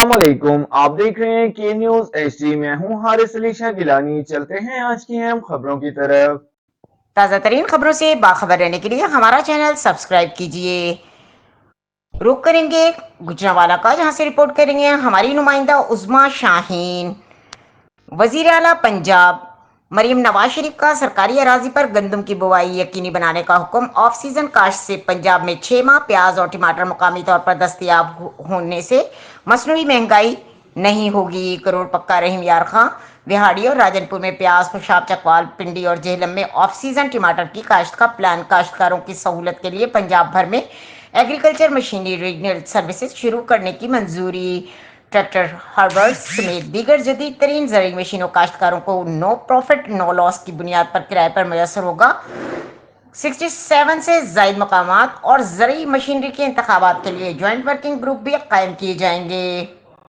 अस्सलामुअलैकुम, आप देख रहे हैं के न्यूज एचडी। मैं हूं हारिस अली शाह गिलानी। चलते हैं आज की अहम खबरों की तरफ। ताज़ा तरीन खबरों से बाखबर रहने के लिए हमारा चैनल सब्सक्राइब कीजिए। रुख करेंगे गुजरांवाला का, जहां से रिपोर्ट करेंगे हमारी नुमाइंदा उज़्मा शाहीन। वजीर आला पंजाब मरीम नवाज शरीफ का सरकारी अराजी पर गंदम की बुवाई यकीनी बनाने का हुक्म। ऑफ सीजन काश्त से पंजाब में 6 माह प्याज और टमाटर मुकामी तौर पर दस्तयाब होने से मसनूई महंगाई नहीं होगी। करोड़ पक्का रहीम यार खां। बिहाड़ी और राजनपुर में प्याज, खुशाब, चकवाल, पिंडी और जेहलम में ऑफ सीजन टमाटर की काश्त का प्लान। काश्तकारों की सहूलत के लिए पंजाब भर में एग्रीकल्चर मशीनरी रीजनल सर्विसेज शुरू करने की मंजूरी। ट्रैक्टर, हार्वर्स समेत दीगर जदीद तरीन ज़रूरी मशीनों काश्तकारों को नो प्रॉफिट नो लॉस की बुनियाद पर किराए पर मैसर होगा। 67 से जायद मकामात और ज़रूरी मशीनरी के इंतखाबात के लिए ज्वाइंट वर्किंग ग्रुप भी कायम किए जाएंगे।